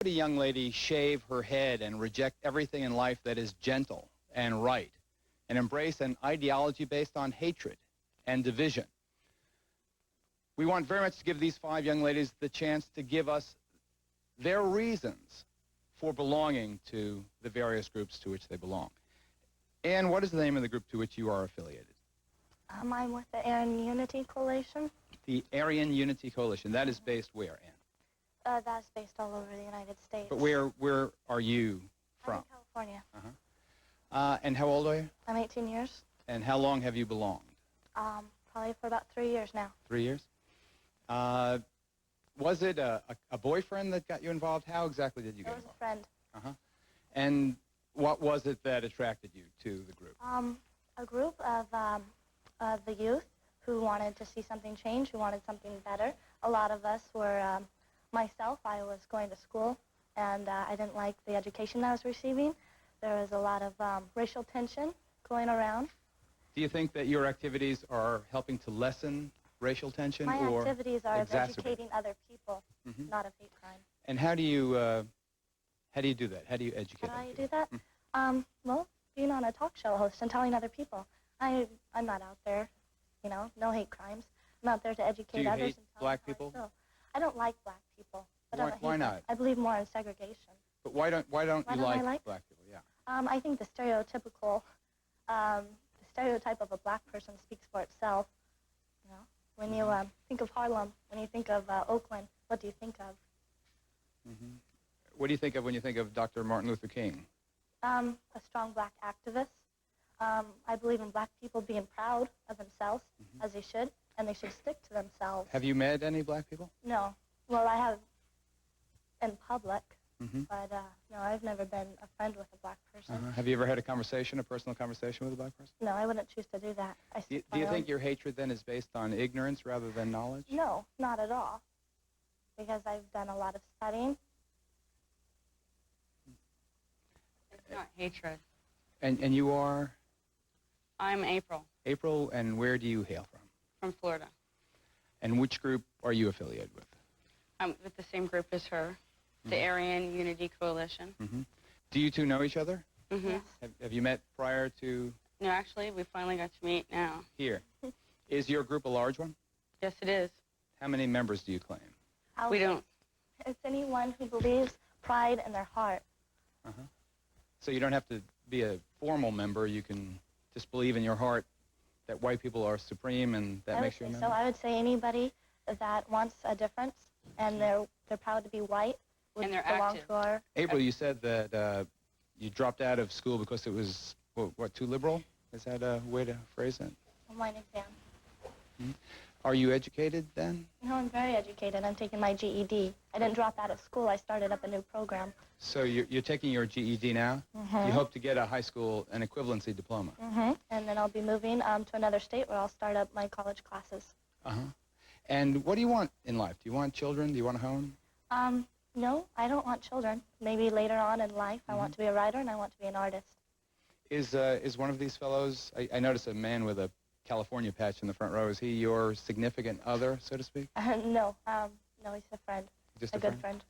a young lady shave her head and reject everything in life that is gentle and right and embrace an ideology based on hatred and division. We want very much to give these 5 young ladies the chance to give us their reasons for belonging to the various groups to which they belong. Anne, what is the name of the group to which you are affiliated? I'm with the Aryan Unity Coalition. The Aryan Unity Coalition. That is based where, Anne? That's based all over the United States. But where are you from? I'm in California. And how old are you? I'm 18 years. And how long have you belonged? Probably for about 3 years now. 3 years? Was it a boyfriend that got you involved? How exactly did you get involved? It was a friend. And what was it that attracted you to the group? A group of the youth who wanted to see something change, who wanted something better. A lot of us were, myself, I was going to school, and I didn't like the education I was receiving. There was a lot of racial tension going around. Do you think that your activities are helping to lessen racial tension? My or activities are of exacerbate? educating other people, not of hate crime. And how do you do that? How do you educate? How do I do that? Well, being on a talk show host and telling other people. I'm not out there, you know, no hate crimes. I'm out there to educate others. Do you hate and tell black them how I people? feel. I don't like black people. But I don't Why hate them. not? I believe more in segregation. But why don't you I like black people? Yeah. I think the stereotype of a black person speaks for itself. You know, when you think of Harlem, when you think of Oakland, what do you think of? What do you think of when you think of Dr. Martin Luther King? A strong black activist. I believe in black people being proud of themselves, as they should, and they should stick to themselves. Have you met any black people? No. Well, I have in public, but no, I've never been a friend with a black person. Have you ever had a personal conversation with a black person? No, I wouldn't choose to do that. Do you think your hatred then is based on ignorance rather than knowledge? No, not at all. Because I've done a lot of studying. It's not hatred. And you are? I'm April. April, and where do you hail from? From Florida. And which group are you affiliated with? I'm with the same group as her, the Aryan Unity Coalition. Do you two know each other? Yes. Have you met prior to No, actually, we finally got to meet now. here? Is your group a large one? Yes, it is. How many members do you claim? We don't. It's anyone who believes pride in their heart. So you don't have to be a formal member. You can just believe in your heart that white people are supreme, and that makes you a member? So I would say anybody that wants a difference and they're proud to be white would And they're belong active. to our... April, you said that you dropped out of school because it was, what, too liberal? Is that a way to phrase it? online exam. Are you educated then? No, I'm very educated. I'm taking my GED. I didn't drop out of school. I started up a new program. So you're taking your GED now? You hope to get a high school, an equivalency diploma? And then I'll be moving to another state where I'll start up my college classes. And what do you want in life? Do you want children? Do you want a home? No, I don't want children. Maybe later on in life, I want to be a writer and I want to be an artist. Is one of these fellows, I notice a man with a California patch in the front row. Is he your significant other, so to speak? No, no, he's a friend. Just a good friend.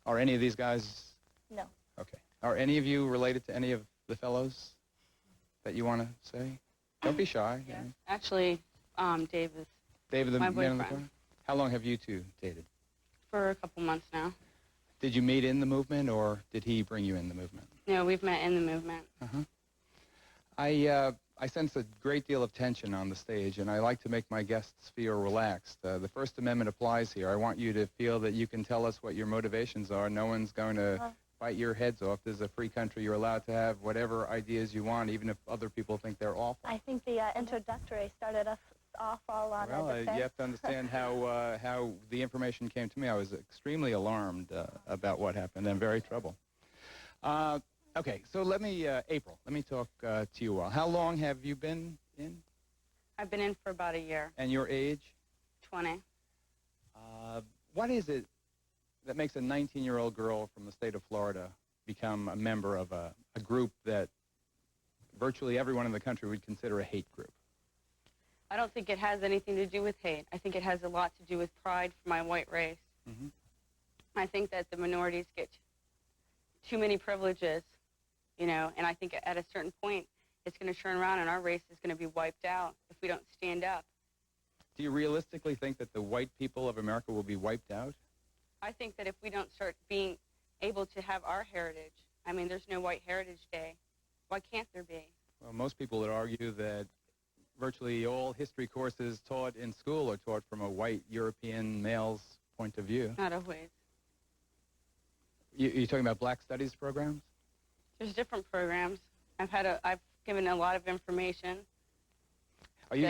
Are any of these guys? No. Okay. Are any of you related to any of the fellows that you want to say? Don't be shy. Yes. Actually, Dave is David, the my man in the boyfriend. corner? How long have you two dated? for a couple months now. Did you meet in the movement, or did he bring you in the movement? No, we've met in the movement. I sense a great deal of tension on the stage, and I like to make my guests feel relaxed. The First Amendment applies here. I want you to feel that you can tell us what your motivations are. No one's going to bite your heads off. This is a free country. You're allowed to have whatever ideas you want, even if other people think they're awful. I think the introductory started us off all on Well, a defense. you have to understand how the information came to me. I was extremely alarmed about what happened and very troubled. Okay, so let me, April, let me talk to you a while. How long have you been in? I've been in for about a year. And your age? 20. What is it that makes a 19-year-old girl from the state of Florida become a member of a group that virtually everyone in the country would consider a hate group? I don't think it has anything to do with hate. I think it has a lot to do with pride for my white race. I think that the minorities get too many privileges, you know, and I think at a certain point it's going to turn around and our race is going to be wiped out if we don't stand up. Do you realistically think that the white people of America will be wiped out? I think that if we don't start being able to have our heritage, I mean, there's no White Heritage Day. Why can't there be? Well, most people would argue that virtually all history courses taught in school are taught from a white European male's point of view. Not always. You're talking about black studies programs? There's different programs. I've given a lot of information. Are you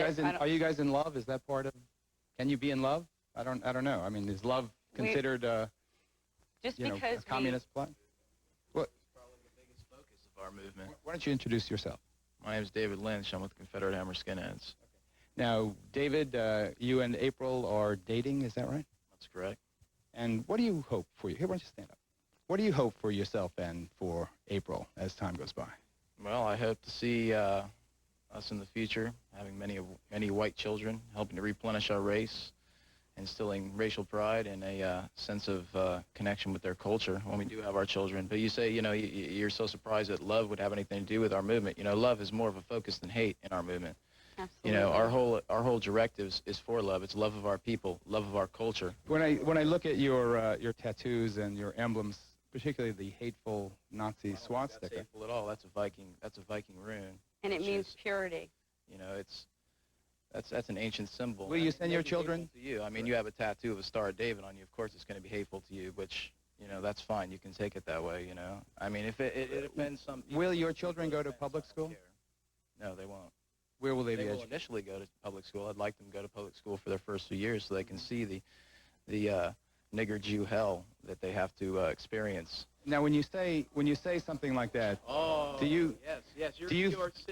guys in love? Is that part of? Can you be in love? I don't know. I mean, is love considered a communist plot? What? It's probably the biggest focus of our movement. Why don't you introduce yourself? My name is David Lynch. I'm with Confederate Hammer Skinheads. Now, David, you and April are dating. Is that right? That's correct. And what do you hope for you? Here, why don't you stand up? What do you hope for yourself and for April as time goes by? Well, I hope to see us in the future having many white children, helping to replenish our race, instilling racial pride and a sense of connection with their culture when we do have our children. But you say, you know, you're so surprised that love would have anything to do with our movement. You know, love is more of a focus than hate in our movement. Absolutely. You know, our whole directive is for love. It's love of our people, love of our culture. When I look at your tattoos and your emblems, particularly the hateful Nazi swastika. That's hateful at all. That's a Viking rune. And it means purity. You know, that's an ancient symbol. Will you send your children? To you. I mean, you have a tattoo of a Star of David on you. Of course, it's going to be hateful to you, which, you know, that's fine. You can take it that way, you know. I mean, if it offends some people. Will your children go to public school? No, they won't. Where will they be They will educated? initially go to public school. I'd like them to go to public school for their first few years so they can see the nigger Jew hell that they have to experience. Now, when you say something like that, do you yes,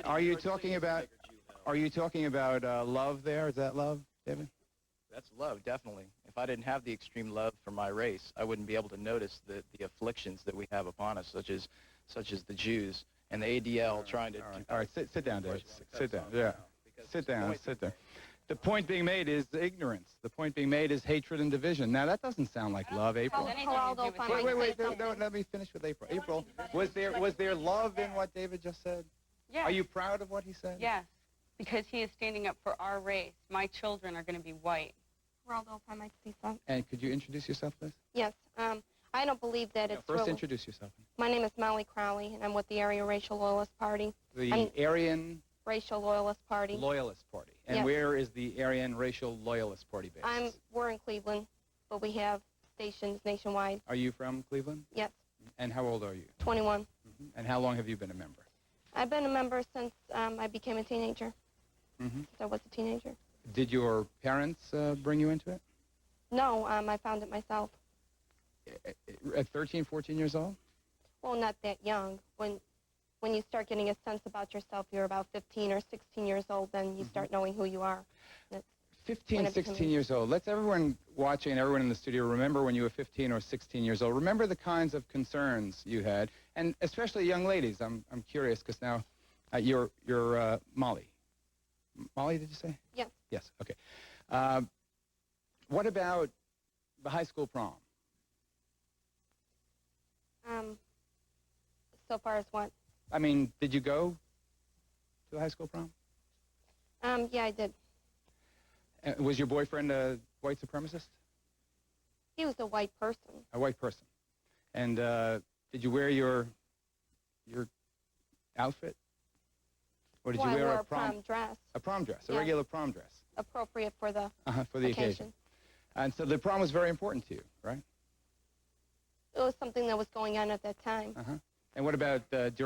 are you talking about love there? Is that love, David? That's love, definitely. If I didn't have the extreme love for my race, I wouldn't be able to notice the afflictions that we have upon us, such as the Jews and the ADL trying to. All right, sit down, David. Sit down. Yeah, sit down. The point being made is ignorance. The point being made is hatred and division. Now, that doesn't sound like love, April. Geraldo, if I might Wait, say something. no, let me finish with April. April, was there love in what David just said? Yes. Are you proud of what he said? Yes, because he is standing up for our race. My children are going to be white. Geraldo, if I might say something. And could you introduce yourself, please? Yes. I don't believe that it's First, really... introduce yourself. My name is Molly Crowley, and I'm with the Aryan Racial Loyalist Party. The Aryan Racial Loyalist Party. Loyalist Party. And Yes. where is the Aryan Racial Loyalist Party based? We're in Cleveland, but we have stations nationwide. Are you from Cleveland? Yes, And how old are you? 21. And how long have you been a member? I've been a member since I became a teenager. Since I was a teenager. Did your parents bring you into it? No, I found it myself. At 13, 14 years old? Well, not that young. When you start getting a sense about yourself, you're about 15 or 16 years old, then you start knowing who you are. That's 15, when it 16 becomes- years old. Let's everyone watching and everyone in the studio remember when you were 15 or 16 years old. Remember the kinds of concerns you had, and especially young ladies. I'm curious because now you're Molly. Molly, did you say? Yes. Yes. Okay. What about the high school prom? So far as what? I mean, did you go to the high school prom? Yeah, I did. Was your boyfriend a white supremacist? He was a white person. A white person. And did you wear your outfit? Or did Well, you wear I wore a prom dress, a prom dress, a Yeah. regular prom dress? appropriate for the For the occasion. And so the prom was very important to you, right? It was something that was going on at that time. And what about did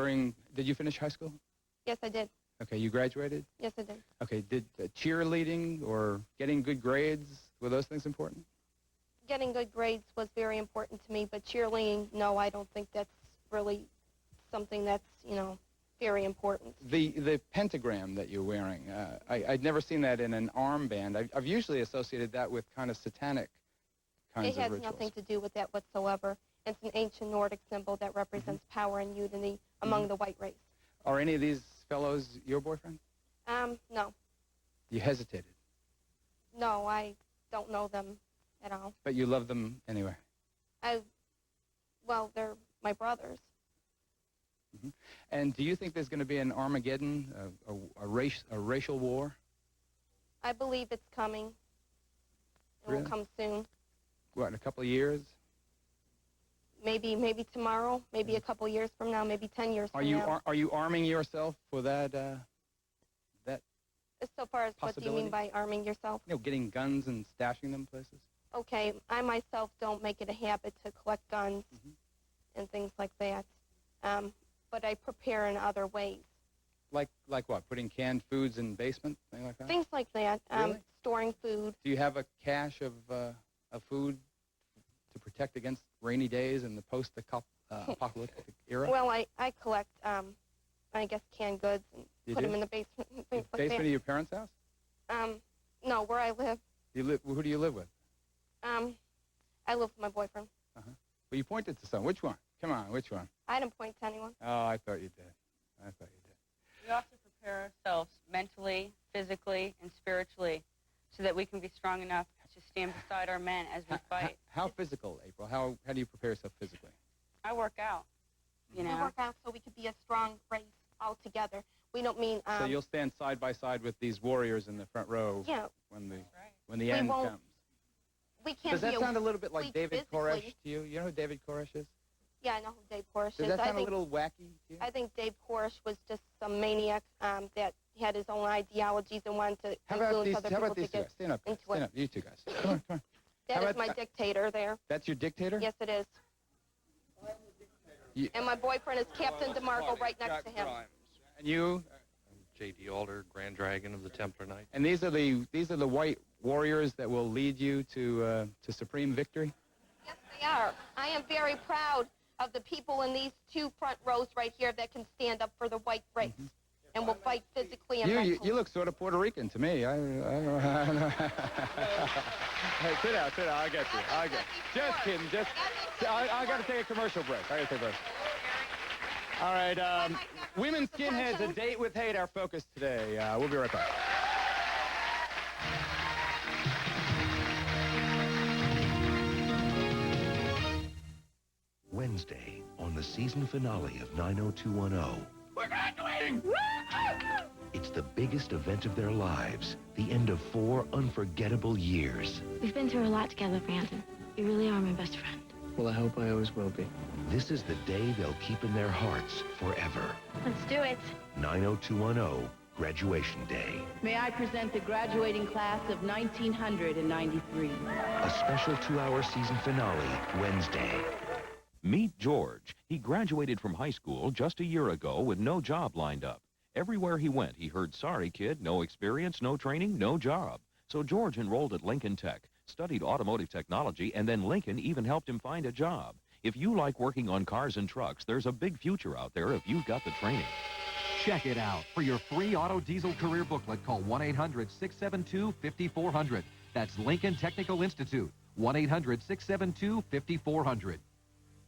you finish high school? Yes, I did. Okay, you graduated? Yes, I did. Okay, did cheerleading or getting good grades, were those things important? Getting good grades was very important to me, but cheerleading, no, I don't think that's really something that's, very important. The pentagram that you're wearing, I'd never seen that in an armband. I've usually associated that with kind of satanic kinds It has of rituals. nothing to do with that whatsoever. It's an ancient Nordic symbol that represents power and unity among the white race. Are any of these fellows your boyfriend? No. You hesitated, No, I don't know them at all. but you love them anyway. Well, they're my brothers. Mm-hmm. And do you think there's going to be an Armageddon, a racial war? I believe it's coming. It Really? will come soon. What, in a couple of years? Maybe tomorrow, maybe a couple years from now, maybe 10 years from now. Are you arming yourself for that? So far as what do you mean by arming yourself? You know, getting guns and stashing them places. Okay, I myself don't make it a habit to collect guns and things like that, but I prepare in other ways. Like what? Putting canned foods in basements, things like that. Things like that. Really? Storing food. Do you have a cache of food to protect against rainy days in the post-apocalyptic era? Well, I collect, I guess, canned goods and You put do? them in the basement and things like Basement that. of your parents' house? No, where I live. Who do you live with? I live with my boyfriend. Well, you pointed to some. Which one? Come on, which one? I didn't point to anyone. Oh, I thought you did. We have to prepare ourselves mentally, physically, and spiritually so that we can be strong enough to stand beside our men as we fight. How physical, April? How do you prepare yourself physically? I work out, you We know. work out so we could be a strong race all together. We don't mean... So you'll stand side by side with these warriors in the front row Yeah. when the We end won't comes. We can't Does that be sound a little bit like weak David physically. Koresh to you? You know who David Koresh is? Yeah, I know who Dave Koresh Does is. that sound a little wacky to you? I think Dave Koresh was just some maniac that had his own ideologies and wanted to How about influence these? other How about people these to two get guys? Stand up, guys. into Stand it. up. You two guys. Come on, come on. That How is about- my dictator there. That's your dictator? Yes, it is. You- And my boyfriend is Captain DeMarco right next to him. And you? J.D. Alder, Grand Dragon of the Templar Knights. And these are the white warriors that will lead you to supreme victory? Yes, they are. I am very proud of the people in these two front rows right here that can stand up for the white race and will fight physically and mentally. You look sort of Puerto Rican to me. I don't know. Hey, sit down. I'll get you. Just kidding. I got to take a commercial break. All right. Women skinheads, a date with hate, our focus today. We'll be right back. Wednesday, on the season finale of 90210. We're graduating! It's the biggest event of their lives, the end of 4 unforgettable years. We've been through a lot together, Brandon. You really are my best friend. Well, I hope I always will be. This is the day they'll keep in their hearts forever. Let's do it. 90210, Graduation Day. May I present the graduating class of 1993. A special 2-hour season finale, Wednesday. Meet George. He graduated from high school just a year ago with no job lined up. Everywhere he went, he heard, "Sorry, kid, no experience, no training, no job." So George enrolled at Lincoln Tech, studied automotive technology, and then Lincoln even helped him find a job. If you like working on cars and trucks, there's a big future out there if you've got the training. Check it out. For your free auto diesel career booklet, call 1-800-672-5400. That's Lincoln Technical Institute, 1-800-672-5400.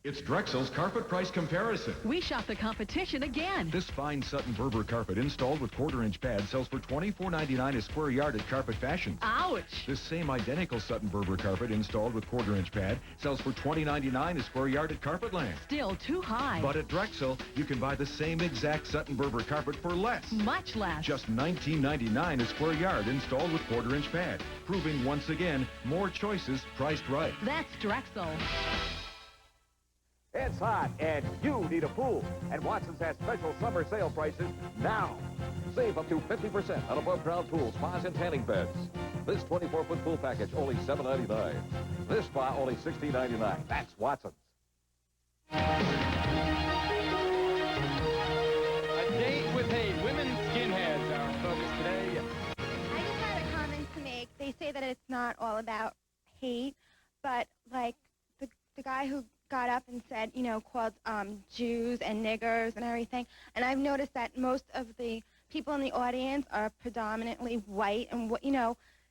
It's Drexel's Carpet Price Comparison. We shot the competition again. This fine Sutton Berber carpet installed with quarter-inch pad sells for $24.99 a square yard at Carpet Fashions. Ouch! This same identical Sutton Berber carpet installed with quarter-inch pad sells for $20.99 a square yard at Carpetland. Still too high. But at Drexel, you can buy the same exact Sutton Berber carpet for less. Much less. Just $19.99 a square yard installed with quarter-inch pad, proving once again more choices priced right. That's Drexel. It's hot, and you need a pool. And Watson's has special summer sale prices now. Save up to 50% on above-ground pools, spas, and tanning beds. This 24-foot pool package, only $7.99. This spa, only $16.99. That's Watson's. A date with hate. Women skinheads, our focus today. I just had a comment to make. They say that it's not all about hate, but like the guy who got up and said, called Jews and niggers and everything. And I've noticed that most of the people in the audience are predominantly white. And,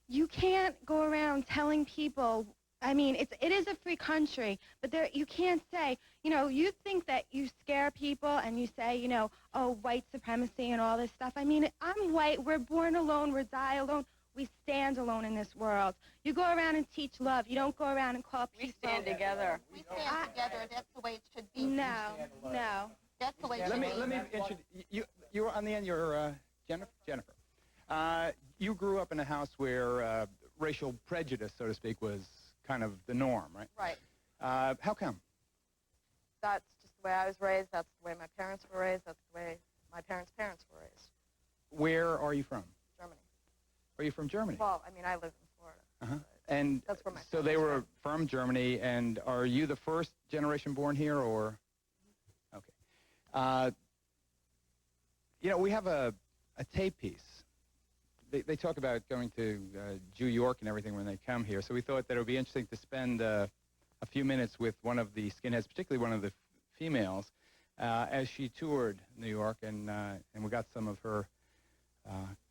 you can't go around telling people, it is a free country, but you can't say, you think that you scare people and you say, oh, white supremacy and all this stuff. I'm white. We're born alone. We die alone. We stand alone in this world. You go around and teach love. You don't go around and call people. We stand together. We stand together. That's the way it should be. No, no. That's the way Let me introduce you. You were on the end. You're Jennifer. You grew up in a house where racial prejudice, so to speak, was kind of the norm, right? Right. How come? That's just the way I was raised. That's the way my parents were raised. That's the way my parents' parents were raised. Where are you from? Germany. Are you from Germany? Well, I mean, I live in Florida. Uh-huh. And that's where my so they were from Germany, and are you the first generation born here, or? Okay. You know, we have a tape piece. They talk about going to New York and everything when they come here, so we thought that it would be interesting to spend a few minutes with one of the skinheads, particularly one of the females, as she toured New York, and we got some of her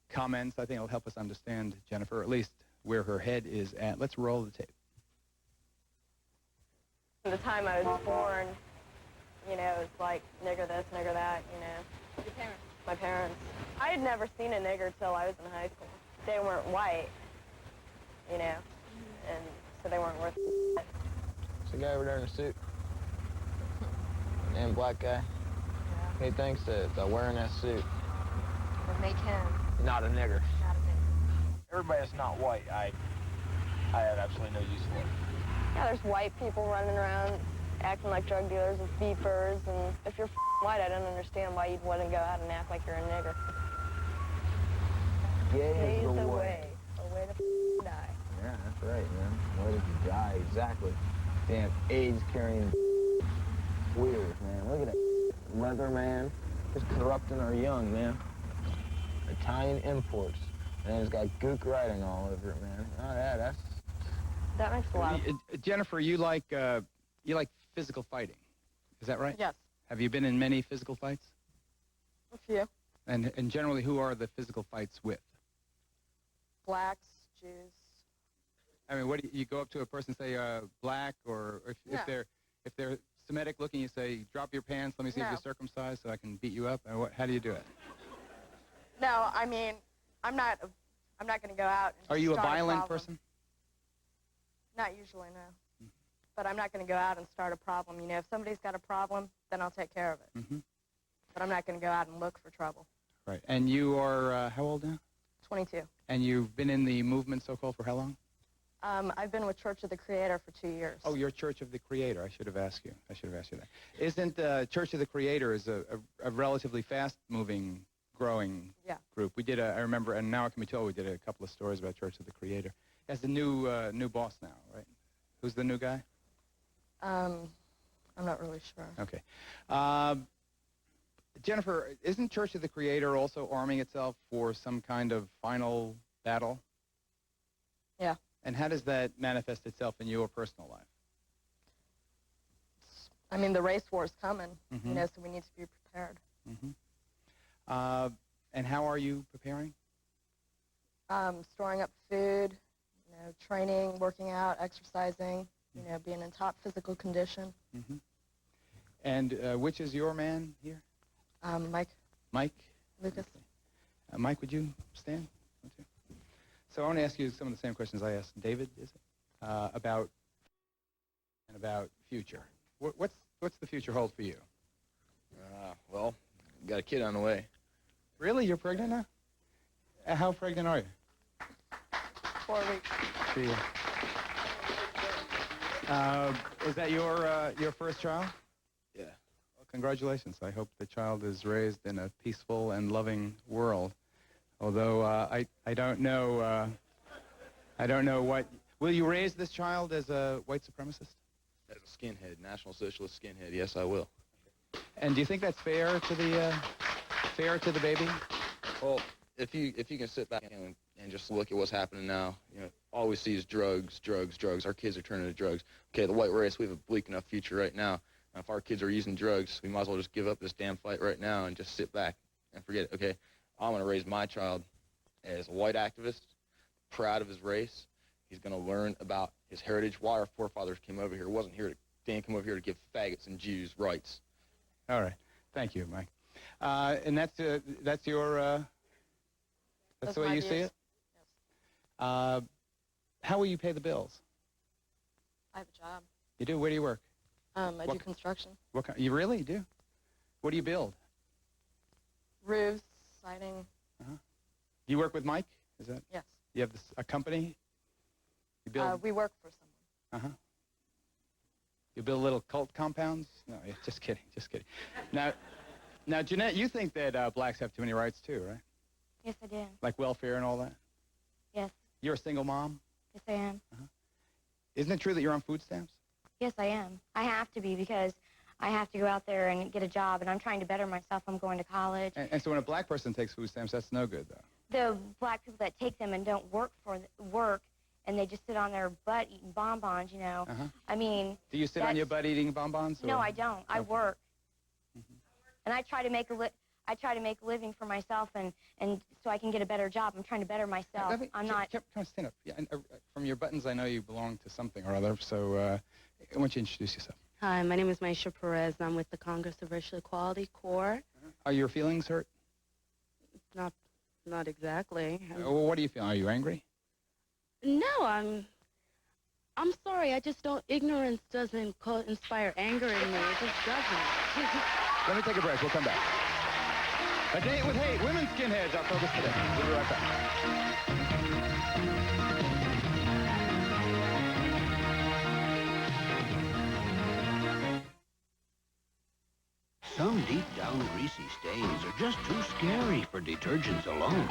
comments. I think it'll help us understand Jennifer, or at least where her head is at. Let's roll the tape. At the time I was born, you know, it's like nigger this, nigger that, you know. Your parents? My parents. I had never seen a nigger till I was in high school. They weren't white, you know, and so they weren't worth it. It's a guy over there in a suit. Damn black guy. Yeah. He thinks that wearing that suit, Would make him not a nigger. not a nigger. Everybody that's not white, I have absolutely no use for it. Yeah, there's white people running around acting like drug dealers with beepers, and if you're white, I don't understand why you'd want to go out and act like you're a nigger. Gay is the way. way to die. Yeah, that's right, man. Way to die, exactly. Damn AIDS carrying weird, man. Look at that leather, man. Just corrupting our young, man. Italian imports. And it's got gook writing all over it, man. Oh, yeah, That makes a lot of... Jennifer, you like physical fighting, is that right? Yes. Have you been in many physical fights? A few. And generally, who are the physical fights with? Blacks, Jews. I mean, what do you go up to a person and say black, or if they're Semitic looking, you say drop your pants, let me see if you're circumcised so I can beat you up? Or how do you do it? No, I mean, I'm not going to go out and Are you a start violent problem. person? Not usually, no. But I'm not going to go out and start a problem. You know, if somebody's got a problem, then I'll take care of it. Mm-hmm. But I'm not going to go out and look for trouble. Right. And you are how old now? 22. And you've been in the movement, so-called, for how long? I've been with Church of the Creator for 2 years. Oh, you're Church of the Creator. I should have asked you that. Isn't Church of the Creator is a relatively fast-moving, growing group? We did I remember, and now I can be told we did a couple of stories about Church of the Creator. As the new boss now, right? Who's the new guy? I'm not really sure. Okay. Jennifer, isn't Church of the Creator also arming itself for some kind of final battle? Yeah. And how does that manifest itself in your personal life? I mean, the race war is coming, Mm-hmm. you know, so we need to be prepared. Mm-hmm. And how are you preparing? Storing up food, you know, training, working out, exercising, you know, being in top physical condition. Mm-hmm. And which is your man here? Mike. Mike? Lucas. Okay. Mike, would you stand? So I want to ask you some of the same questions I asked David, is it? About future. What's the future hold for you? Well, got a kid on the way. Really? You're pregnant now? How pregnant are you? 4 weeks. See ya. Is that your first child? Yeah. Well, congratulations. I hope the child is raised in a peaceful and loving world. Although I don't know what. Will you raise this child as a white supremacist? As a skinhead, National Socialist skinhead, yes, I will. And do you think that's fair to the baby? Well, if you can sit back and just look at what's happening now, you know, all we see is drugs, drugs, drugs. Our kids are turning to drugs. Okay, the white race, we have a bleak enough future right now. And if our kids are using drugs, we might as well just give up this damn fight right now and just sit back and forget it. Okay, I'm going to raise my child as a white activist, proud of his race. He's going to learn about his heritage, why our forefathers came over here. They didn't come over here to give faggots and Jews rights. All right. Thank you, Mike. And that's your that's the way you see it? Yes. How will you pay the bills? I have a job. You do? Where do you work? I do construction. What kind? You really do? What do you build? Roofs, siding. Uh-huh. You work with Mike? Is that? Yes. You have a company? You build? We work for someone. Uh-huh. You build little cult compounds? No, yeah, just kidding, just kidding. Now, Jeanette, you think that blacks have too many rights too, right? Yes, I do. Like welfare and all that? Yes. You're a single mom? Yes, I am. Uh-huh. Isn't it true that you're on food stamps? Yes, I am. I have to be because I have to go out there and get a job, and I'm trying to better myself. I'm going to college. And so when a black person takes food stamps, that's no good, though. The black people that take them and don't work, and they just sit on their butt eating bonbons, you know. Uh-huh. I mean... Do you sit on your butt eating bonbons? No, I don't. I work. Mm-hmm. And I try to make a living for myself, and so I can get a better job. I'm trying to better myself. Come on, stand up. Yeah, and, from your buttons, I know you belong to something or other, so why don't you introduce yourself? Hi, my name is Maisha Perez. I'm with the Congress of Racial Equality Corps. Are your feelings hurt? Not exactly. Well, what do you feel? Are you angry? No, I'm sorry. I just don't. Ignorance doesn't inspire anger in me. It just doesn't. Let me take a break. We'll come back. A Date with Hate. Women skinheads. Our focus today. We'll be right back. Some deep-down greasy stains are just too scary for detergents alone.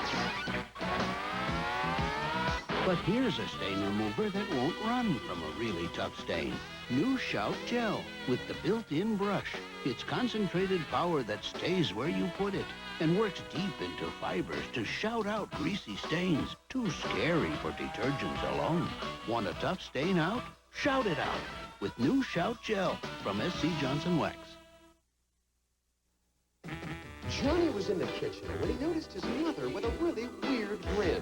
But here's a stain remover that won't run from a really tough stain. New Shout Gel with the built-in brush. It's concentrated power that stays where you put it and works deep into fibers to shout out greasy stains. Too scary for detergents alone. Want a tough stain out? Shout it out with New Shout Gel from SC Johnson Wax. Johnny was in the kitchen when he noticed his mother with a really weird grin.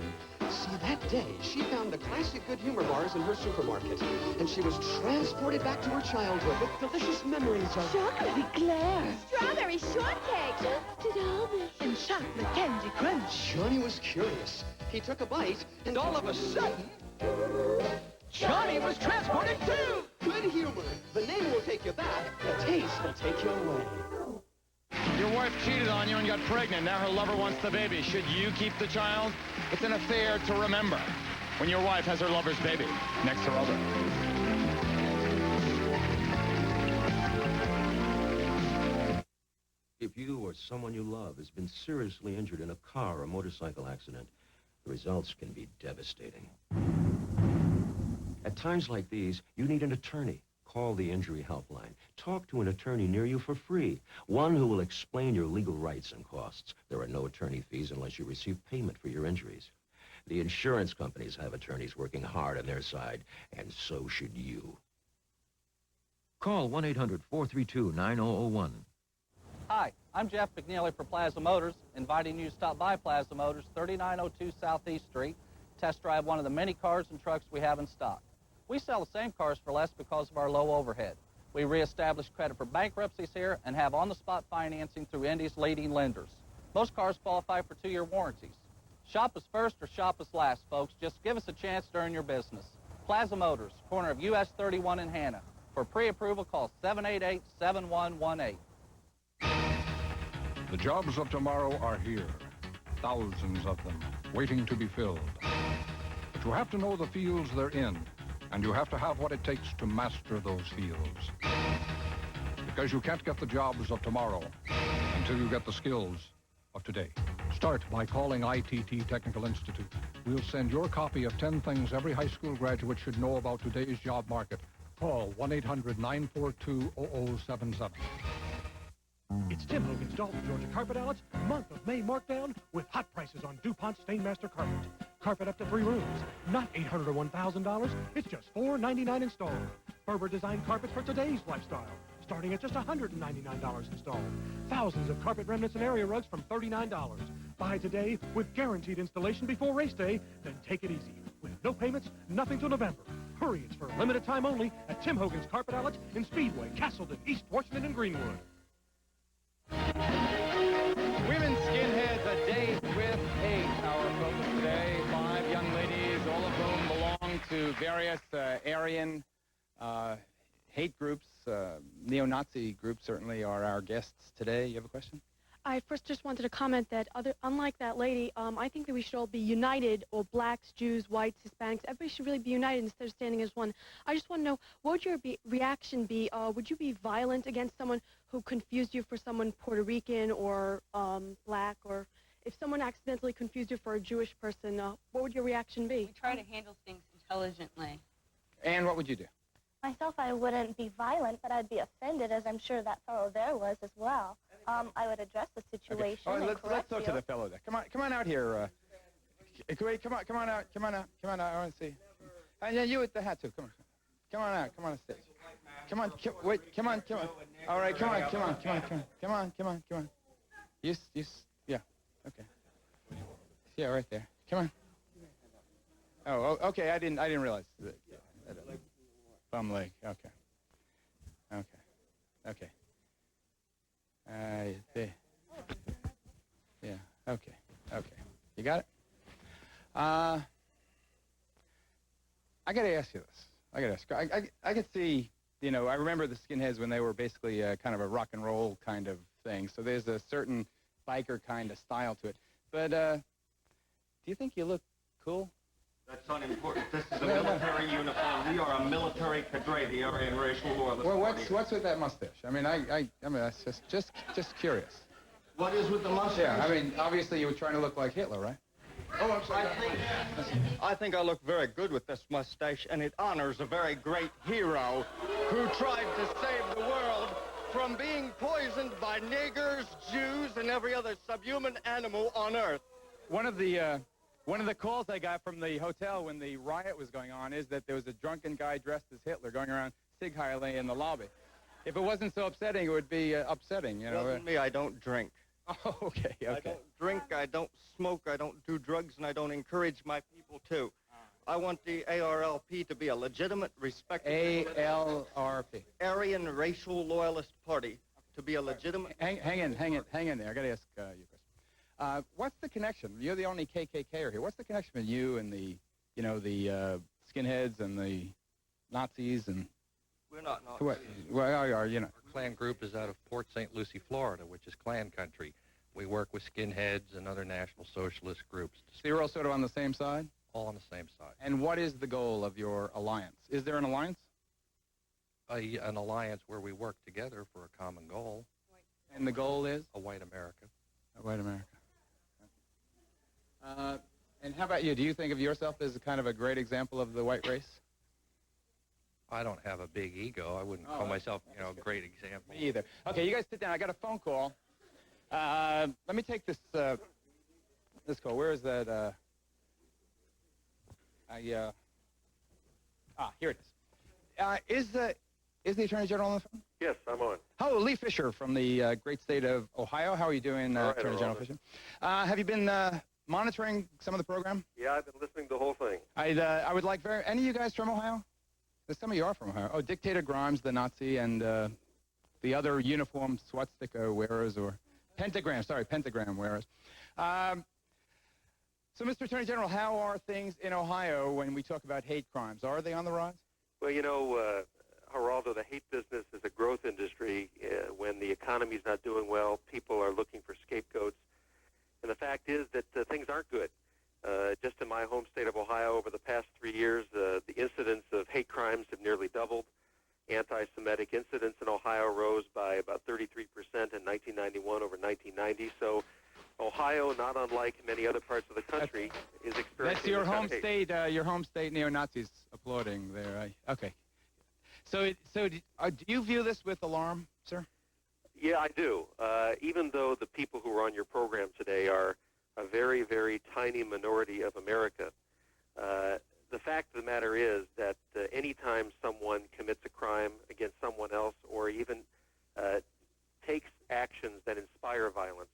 See, that day, she found the classic good humor bars in her supermarket, and she was transported back to her childhood with delicious memories of... Chocolate eclair, strawberry shortcake, toasted almonds, and chocolate candy crunch. Johnny was curious. He took a bite, and all of a sudden... Johnny was transported too! Good humor. The name will take you back. The taste will take you away. Your wife cheated on you and got pregnant. Now her lover wants the baby. Should you keep the child? It's an affair to remember when your wife has her lover's baby. Next, Geraldo. If you or someone you love has been seriously injured in a car or motorcycle accident, the results can be devastating. At times like these, you need an attorney. Call the Injury Helpline. Talk to an attorney near you for free. One who will explain your legal rights and costs. There are no attorney fees unless you receive payment for your injuries. The insurance companies have attorneys working hard on their side, and so should you. Call 1-800-432-9001. Hi, I'm Jeff McNeely for Plaza Motors, inviting you to stop by Plaza Motors, 3902 Southeast Street, test drive one of the many cars and trucks we have in stock. We sell the same cars for less because of our low overhead. We reestablish credit for bankruptcies here and have on-the-spot financing through Indy's leading lenders. Most cars qualify for 2-year warranties. Shop us first or shop us last, folks. Just give us a chance to earn your business. Plaza Motors, corner of US 31 in Hannah. For pre-approval, call 788-7118. The jobs of tomorrow are here. Thousands of them, waiting to be filled. But you have to know the fields they're in. And you have to have what it takes to master those fields. Because you can't get the jobs of tomorrow until you get the skills of today. Start by calling ITT Technical Institute. We'll send your copy of 10 things every high school graduate should know about today's job market. Call 1-800-942-0077. It's Tim Hogan's Dalton, Georgia Carpet Outlets, month of May markdown with hot prices on DuPont Stainmaster Carpet. Carpet up to 3 rooms, not $800 or $1,000. It's just $499 installed. Berber designed carpets for today's lifestyle, starting at just $199 installed. Thousands of carpet remnants and area rugs from $39. Buy today with guaranteed installation before race day, then take it easy. With no payments, nothing till November. Hurry, it's for a limited time only at Tim Hogan's Carpet Outlets in Speedway, Castleton, East Washington, and Greenwood. Women skinheads, a date with hate. Our focus today, 5 young ladies, all of whom belong to various Aryan hate groups, neo-Nazi groups certainly are our guests today. You have a question? I first just wanted to comment that unlike that lady, I think that we should all be united, or blacks, Jews, whites, Hispanics. Everybody should really be united instead of standing as one. I just want to know, what would your reaction be? Would you be violent against someone who confused you for someone Puerto Rican or black, or if someone accidentally confused you for a Jewish person, what would your reaction be? We try to handle things intelligently. And what would you do? Myself, I wouldn't be violent, but I'd be offended, as I'm sure that fellow there was as well. I would address the situation. Okay. All right, and let's talk correct to you. the fellow there. Come on out here. Come on out. I want to see. And yeah, you with the hat too. Come on out. Come on stage. Come on. Come on. All right. Come on. Yeah. Okay. Yeah, right there. Come on. Oh, okay. I didn't realize that. Bum leg. Okay. Yeah. Okay. You got it? I got to ask you this. I could see, I remember the skinheads when they were basically kind of a rock and roll kind of thing. So there's a certain biker kind of style to it. But do you think you look cool? That's unimportant. This is a military uniform. We are a military cadre, the Aryan racial loyalist. Well, what's with that mustache? I mean, I mean, that's just curious. What is with the mustache? Yeah, I mean, obviously you were trying to look like Hitler, right? Oh, I'm sorry. I think I look very good with this mustache, and it honors a very great hero who tried to save the world from being poisoned by niggers, Jews, and every other subhuman animal on Earth. One of the calls I got from the hotel when the riot was going on is that there was a drunken guy dressed as Hitler going around sig heiling in the lobby. If it wasn't so upsetting, it would be upsetting, Wasn't me, I don't drink. Oh, okay. I don't drink, I don't smoke, I don't do drugs, and I don't encourage my people to. I want the ARLP to be a legitimate, respected... ALRP. Aryan Racial Loyalist Party to be a legitimate... Hang in there. I got to ask you a question. What's the connection? You're the only KKKer here. What's the connection between you and the skinheads and the Nazis and... We're not Nazis. What? Well, are you know? Our Klan group is out of Port St. Lucie, Florida, which is Klan country. We work with skinheads and other National Socialist groups. So you're all sort of on the same side? All on the same side. And what is the goal of your alliance? Is there an alliance? An alliance where we work together for a common goal. And the goal is? A white America. A white America. And how about you? Do you think of yourself as kind of a great example of the white race? I don't have a big ego. I wouldn't call myself, a great example. Me either. Okay, you guys sit down. I got a phone call. Let me take this call. Where is that? Here it is. Is the Attorney General on the phone? Yes, I'm on. Hello, Lee Fisher from the great state of Ohio. How are you doing, Attorney General Fisher? Have you been monitoring some of the program? Yeah, I've been listening to the whole thing. I would like any of you guys from Ohio? Some of you are from Ohio. Oh, Dictator Grimes, the Nazi, and the other uniform swastika wearers, or pentagram wearers. So, Mr. Attorney General, how are things in Ohio when we talk about hate crimes? Are they on the rise? Well, Geraldo, the hate business is a growth industry. When the economy's not doing well, people are looking for scapegoats. And the fact is that things aren't good. Just in my home state of Ohio, over the past 3 years, the incidents of hate crimes have nearly doubled. Anti-Semitic incidents in Ohio rose by about 33% in 1991 over 1990. So Ohio, not unlike many other parts of the country, is experiencing... That's your home state neo-Nazis applauding there. Okay. So do you view this with alarm, sir? Yeah, I do. Even though the people who are on your program today are a very, very tiny minority of America, the fact of the matter is that any time someone commits a crime against someone else or even takes actions that inspire violence,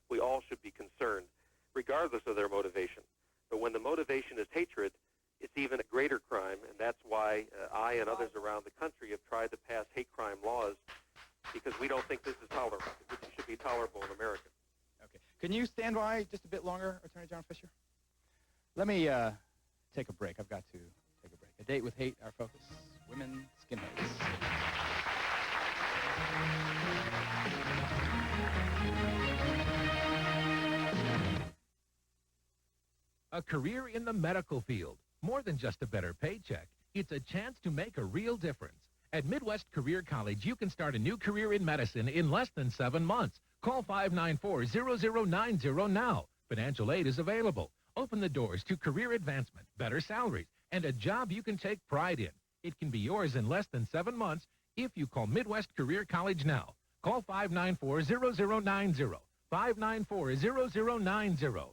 we all should be concerned, regardless of their motivation. But when the motivation is hatred, it's even a greater crime, and that's why I and others around the country have tried to pass hate crime laws, because we don't think this is tolerable. This should be tolerable in America. Okay. Can you stand by just a bit longer, Attorney General Fisher? Let me take a break. I've got to take a break. A Date with Hate, our focus, women, skinheads. a career in the medical field. More than just a better paycheck, it's a chance to make a real difference. At Midwest Career College, you can start a new career in medicine in less than 7 months. Call 594-0090 now. Financial aid is available. Open the doors to career advancement, better salaries, and a job you can take pride in. It can be yours in less than 7 months if you call Midwest Career College now. Call 594-0090. 594-0090.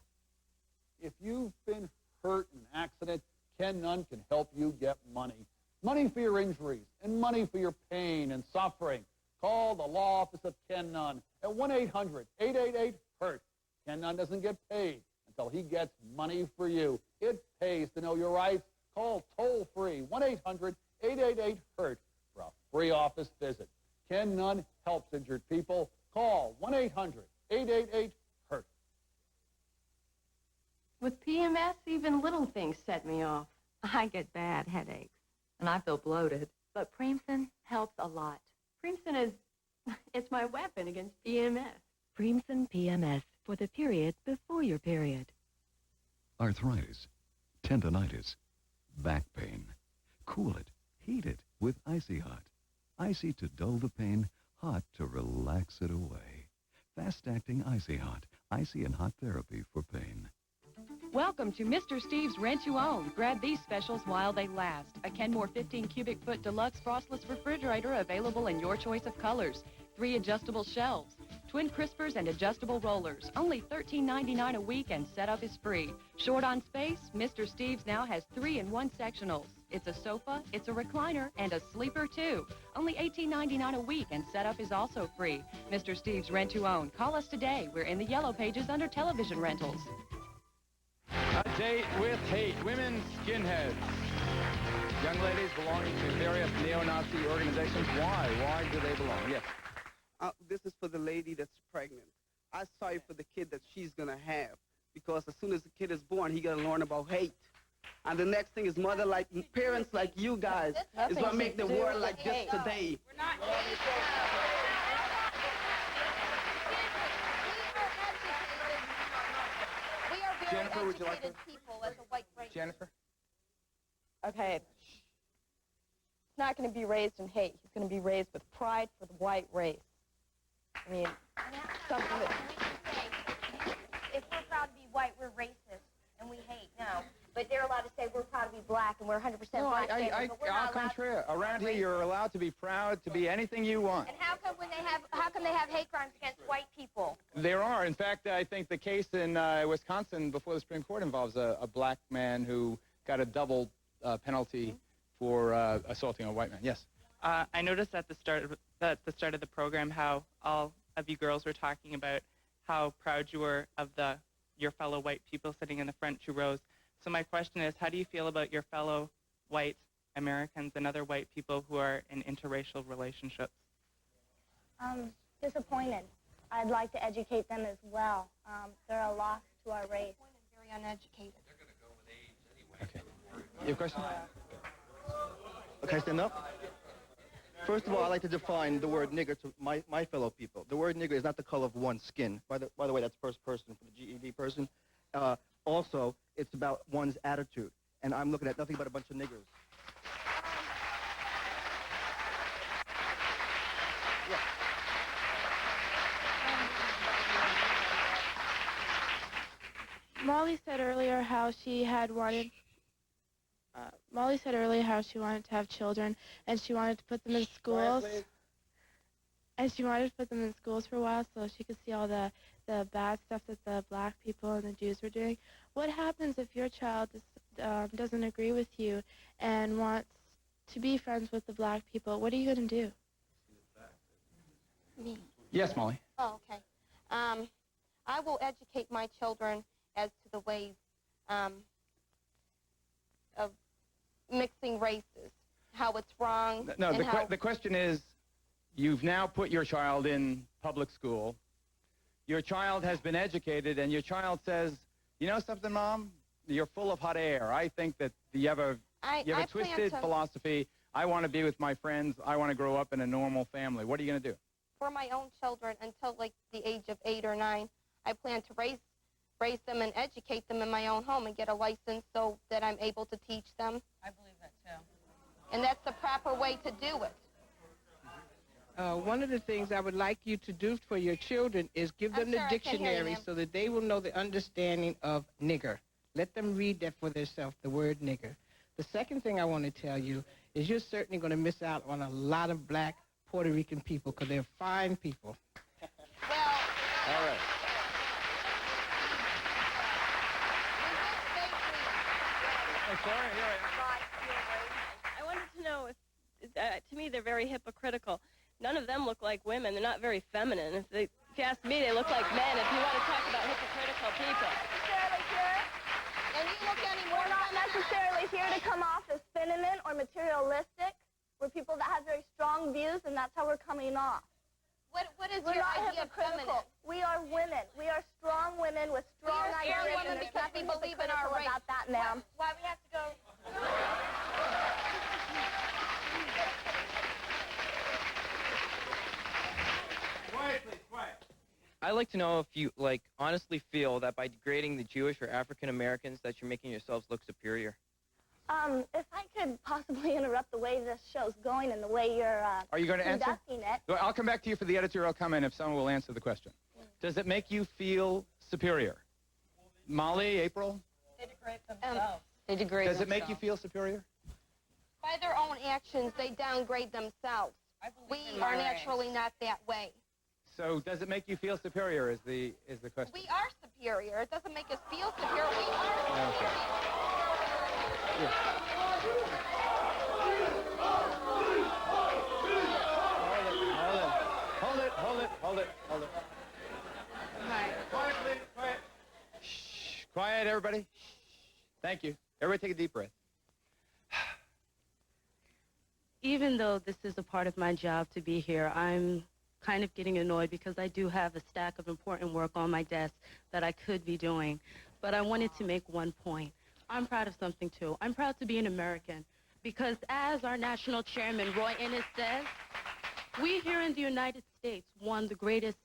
If you've been hurt in an accident, Ken Nunn can help you get money. Money for your injuries and money for your pain and suffering. Call the law office of Ken Nunn at 1-800-888-HURT. Ken Nunn doesn't get paid until he gets money for you. It pays to know your rights. Call toll-free 1-800-888-HURT for a free office visit. Ken Nunn helps injured people. Call 1-800-888-HURT. With PMS, even little things set me off. I get bad headaches. And I feel bloated. But Preemson helps a lot. Preemson it's my weapon against PMS. Preemson PMS for the period before your period. Arthritis, tendonitis, back pain. Cool it, heat it with Icy Hot. Icy to dull the pain, hot to relax it away. Fast-acting Icy Hot. Icy and hot therapy for pain. Welcome to Mr. Steve's Rent to Own. Grab these specials while they last. A Kenmore 15 cubic foot deluxe frostless refrigerator available in your choice of colors. 3 adjustable shelves, twin crispers and adjustable rollers. Only $13.99 a week and setup is free. Short on space? Mr. Steve's now has 3-in-1 sectionals. It's a sofa, it's a recliner, and a sleeper too. Only $18.99 a week and setup is also free. Mr. Steve's Rent to Own. Call us today. We're in the yellow pages under television rentals. A date with hate. Women skinheads. Young ladies belonging to various neo-Nazi organizations. Why? Why do they belong? Yes. This is for the lady that's pregnant. I'm sorry for the kid that she's going to have, because as soon as the kid is born, he going to learn about hate. And the next thing is parents like you guys is what make the world like this today. We're not Jennifer, would you like to? People as a white race. Jennifer? Okay. He's not going to be raised in hate. He's going to be raised with pride for the white race. I mean, something that... If we're proud to be white, we're racist, and we hate. No. But they're allowed to say we're proud to be black, and we're 100% No, black. But we're au not allowed contraire. Around here, you're allowed to be proud to be anything you want. And how come they have hate crimes against white people? There are. In fact, I think the case in Wisconsin before the Supreme Court involves a black man who got a double penalty for assaulting a white man. Yes. I noticed at the start of the program how all of you girls were talking about how proud you were of your fellow white people sitting in the front 2 rows. So my question is, how do you feel about your fellow white Americans and other white people who are in interracial relationships? Disappointed. I'd like to educate them as well. They're a loss to our race. Very uneducated. Okay. You have a question? Okay, stand up. First of all, I'd like to define the word nigger to my fellow people. The word nigger is not the color of one's skin. By the way, that's first person for the GED person. Also, it's about one's attitude. And I'm looking at nothing but a bunch of niggers. Molly said earlier how she had wanted... Molly said earlier how she wanted to have children, and she wanted to put them in schools. And she wanted to put them in schools for a while so she could see all the bad stuff that the black people and the Jews were doing. What happens if your child doesn't agree with you and wants to be friends with the black people? What are you going to do? Me. Yes, Molly. Oh, okay. I will educate my children as to the ways of mixing races, how it's wrong. No, the question is, you've now put your child in public school. Your child has been educated, and your child says, you know something, Mom? You're full of hot air. I think that you have a twisted philosophy. I want to be with my friends. I want to grow up in a normal family. What are you going to do? For my own children, until like the age of 8 or 9, I plan to raise raise them and educate them in my own home and get a license so that I'm able to teach them. I believe that too. And that's the proper way to do it. One of the things I would like you to do for your children is give them the dictionary so that they will know the understanding of nigger. Let them read that for themselves, the word nigger. The second thing I want to tell you is you're certainly going to miss out on a lot of black Puerto Rican people because they're fine people. All right. I wanted to know if, to me, they're very hypocritical. None of them look like women. They're not very feminine. If you ask me, they look like men. If you want to talk about hypocritical people. And you look any more We're not necessarily here to come off as feminine or materialistic. We're people that have very strong views, and that's how we're coming off. What is We're your not idea of hypocritical. feminine? We are women. We are strong women with strong We are strong ideas. women and there's because we nothing believe in our hypocritical race. about that, ma'am. Why we have to go? Quiet, please, quiet. I'd like to know if you, honestly feel that by degrading the Jewish or African Americans that you're making yourselves look superior. If I could possibly interrupt the way this show's going and the way you're Are you going to answer? conducting it. Well, I'll come back to you for the editorial comment if someone will answer the question. Does it make you feel superior? Molly, April? They degrade themselves. They degrade Does it themselves. make you feel superior? By their own actions, they downgrade themselves. We in are my naturally not that way. So does it make you feel superior is the question. We are superior. It doesn't make us feel superior. We are Okay. Hold it. Quiet, please, quiet. Shh. Quiet, everybody. Shh. Thank you. Everybody take a deep breath. Even though this is a part of my job to be here, I'm kind of getting annoyed because I do have a stack of important work on my desk that I could be doing. But I wanted to make one point. I'm proud of something, too. I'm proud to be an American because as our national chairman, Roy Innes, says, we here in the United States won the greatest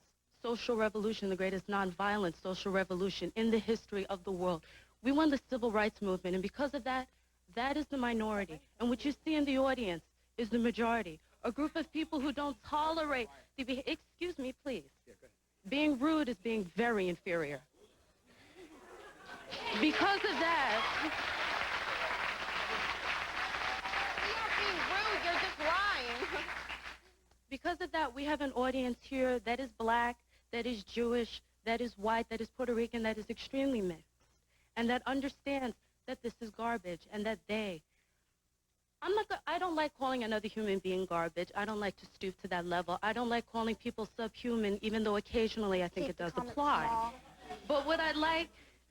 social revolution, the greatest nonviolent social revolution in the history of the world. We won the civil rights movement, and because of that, that is the minority. And what you see in the audience is the majority, a group of people who don't tolerate the behavior. Excuse me, please. Being rude is being very inferior. Because of that, We aren't being rude. You're just lying. because of that, we have an audience here that is black, that is Jewish, that is white, that is Puerto Rican, that is extremely mixed, and that understands that this is garbage and that I don't like calling another human being garbage. I don't like to stoop to that level. I don't like calling people subhuman, even though occasionally I think it does apply. But what I'd like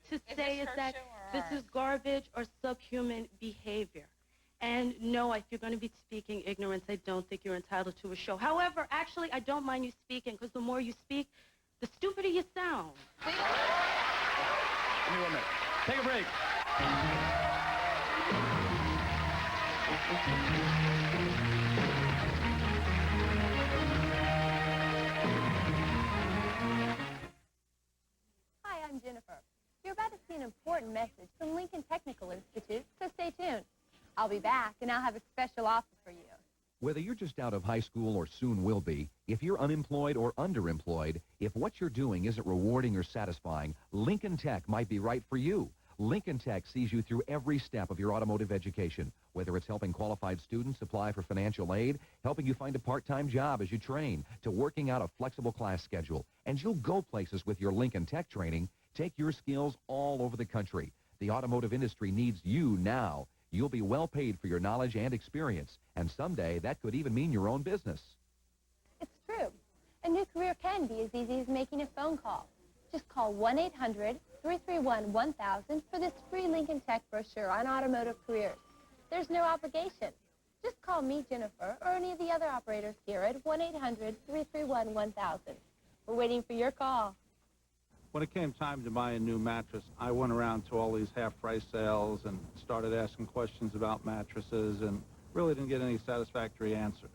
to say is that this is garbage or subhuman behavior. And no, if you're going to be speaking ignorance, I don't think you're entitled to a show. However, actually, I don't mind you speaking, because the more you speak, the stupider you sound. Give me 1 minute. Take a break. Hi, I'm Jennifer. You're about to see an important message from Lincoln Technical Institute, so stay tuned. I'll be back, and I'll have a special offer for you. Whether you're just out of high school or soon will be, if you're unemployed or underemployed, if what you're doing isn't rewarding or satisfying, Lincoln Tech might be right for you. Lincoln Tech sees you through every step of your automotive education, whether it's helping qualified students apply for financial aid, helping you find a part-time job as you train, to working out a flexible class schedule. And you'll go places with your Lincoln Tech training. Take your skills all over the country. The automotive industry needs you now. You'll be well paid for your knowledge and experience, and someday that could even mean your own business. It's true. A new career can be as easy as making a phone call. Just call 1-800-331-1000 for this free Lincoln Tech brochure on automotive careers. There's no obligation. Just call me, Jennifer, or any of the other operators here at 1-800-331-1000. We're waiting for your call. When it came time to buy a new mattress, I went around to all these half-price sales and started asking questions about mattresses and really didn't get any satisfactory answers.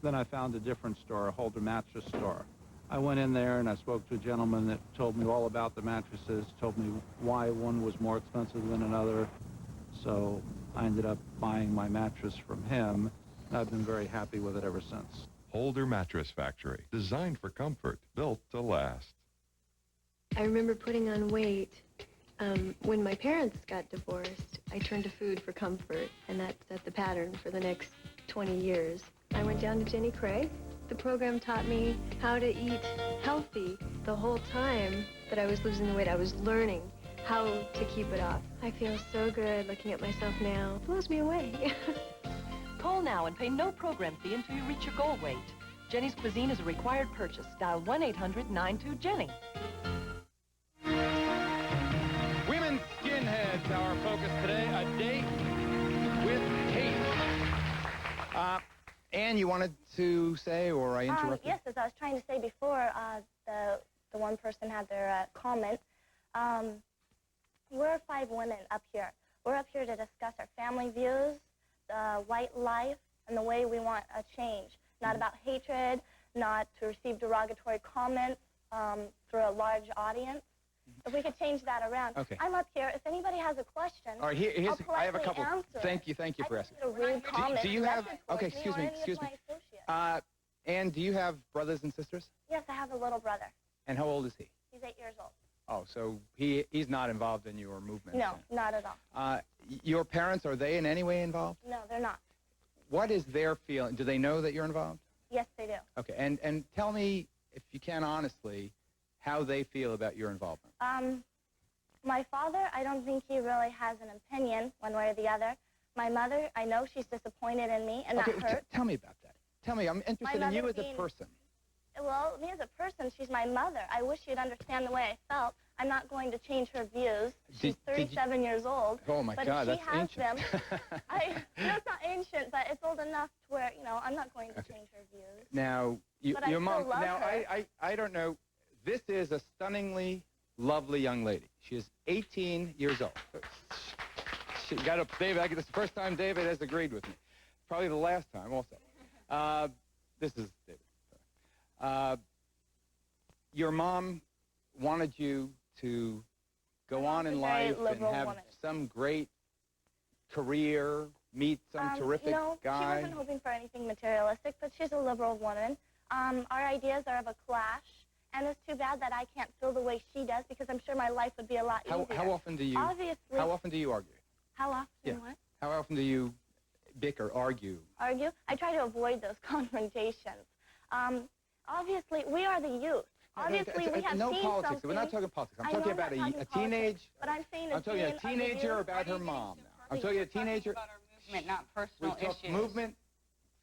Then I found a different store, a Holder Mattress store. I went in there and I spoke to a gentleman that told me all about the mattresses, told me why one was more expensive than another. So I ended up buying my mattress from him, and I've been very happy with it ever since. Holder Mattress Factory, designed for comfort, built to last. I remember putting on weight. When my parents got divorced, I turned to food for comfort, and that set the pattern for the next 20 years. I went down to Jenny Craig. The program taught me how to eat healthy. The whole time that I was losing the weight, I was learning how to keep it off. I feel so good looking at myself now. It blows me away. Call now and pay no program fee until you reach your goal weight. Jenny's Cuisine is a required purchase. Dial 1-800-92-JENNY. Women skinheads, our focus today, a date with hate. Anne, you wanted to say, or I interrupted? Yes, as I was trying to say before, the one person had their comment. We're 5 women up here. We're up here to discuss our family views, the white life, and the way we want a change. Not about hatred, not to receive derogatory comments through a large audience. If we could change that around. Okay. I'm up here. If anybody has a question, All right, I have a couple. answer. Thank you for asking. A rude comment Do you have? directed Okay, towards excuse me. or any of my associates. Anne, do you have brothers and sisters? Yes, I have a little brother. And how old is he? He's 8 years old. Oh, so he's not involved in your movement. No, not at all. Your parents, are they in any way involved? No, they're not. What is their feeling? Do they know that you're involved? Yes, they do. Okay, and tell me, if you can honestly, how they feel about your involvement. My father, I don't think he really has an opinion one way or the other. My mother, I know she's disappointed in me, and Okay, that hurts. tell me about that. Tell me, I'm interested in you as a person. Well, me as a person, she's my mother. I wish you'd understand the way I felt. I'm not going to change her views. She's 37 years old. Oh, my but God, if she that's has ancient. them, no, it's not ancient, but it's old enough to where, I'm not going to change her views. Now, But I your mom. still love Now, her. I don't know. This is a stunningly lovely young lady. She is 18 years old. She got up, David. This is the first time David has agreed with me. Probably the last time, also. This is David. Your mom wanted you to go on in life and have some great career, meet some terrific guy. She wasn't hoping for anything materialistic, but she's a liberal woman. Our ideas are of a clash, and it's too bad that I can't feel the way she does, because I'm sure my life would be a lot easier. How often do you? Obviously. How often do you argue? How often? Yeah. What? How often do you bicker, argue? Argue? I try to avoid those confrontations. Obviously, we are the youth. Obviously, we have no seen politics. something. We're not talking politics. I'm I talking know about I'm not a talking teenage. politics, but I'm saying I'm talking a teenager about her mom now. I'm talking a teenager. About our movement, not We personal talked issues. movement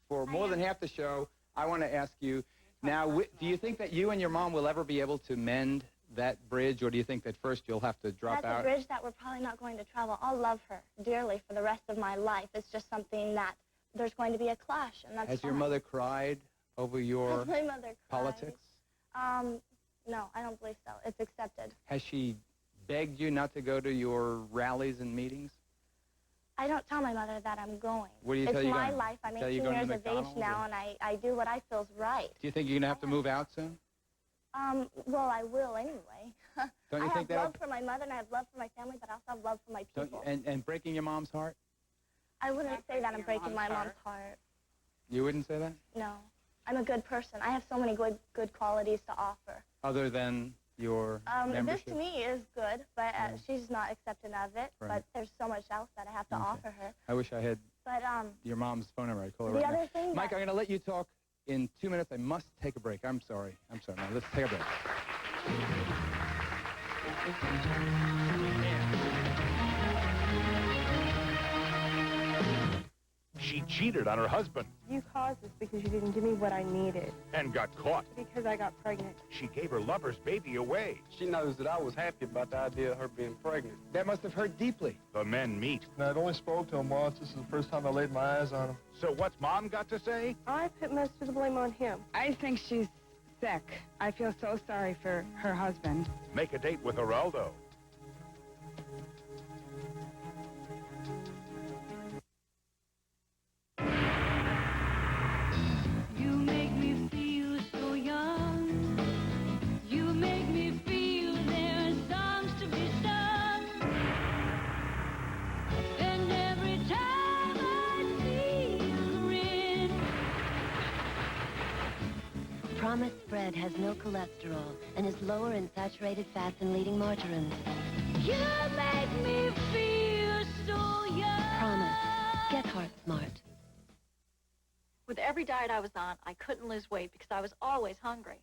for more than half the show. I want to ask you now. Do you think that you and your mom will ever be able to mend that bridge, or do you think that first you'll have to drop That's out? a bridge that we're probably not going to travel. I'll love her dearly for the rest of my life. It's just something that there's going to be a clash, and that's Has your fine. mother cried over your Has my mother cried? politics? No, I don't believe so. It's accepted. Has she begged you not to go to your rallies and meetings? I don't tell my mother that I'm going. What do you it's tell you my going? life. I'm Tell you 18 going to years of age McDonald's, now, or- and I do what I feel's right. Do you think you're going to have to move out soon? Well, I will anyway. Don't you I think have that'll- love for my mother, and I have love for my family, but I also have love for my Don't people. you, and breaking your mom's heart? I wouldn't say that I'm breaking my mom's heart. You wouldn't say that? No. I'm a good person. I have so many good qualities to offer. Other than your This membership? to me is good, but she's not accepting of it. Right. But there's so much else that I have to offer her. I wish I had But your mom's phone number. I'd call her the right other now. thing Mike, that- I'm going to let you talk in 2 minutes. I must take a break. I'm sorry. Now, let's take a break. She cheated on her husband You caused this because you didn't give me what I needed. and got caught. Because I got pregnant. She gave her lover's baby away. She knows that I was happy about the idea of her being pregnant. That must have hurt deeply. The men meet. Now, I've only spoke to him once. This is the first time I laid my eyes on him. So what's Mom got to say? I put most of the blame on him. I think she's sick. I feel so sorry for her husband. Make a date with Geraldo. You make me feel so young. bread has no cholesterol and is lower in saturated fats than leading margarines. You make me feel so young. Promise. Get Heart Smart. With every diet I was on, I couldn't lose weight because I was always hungry.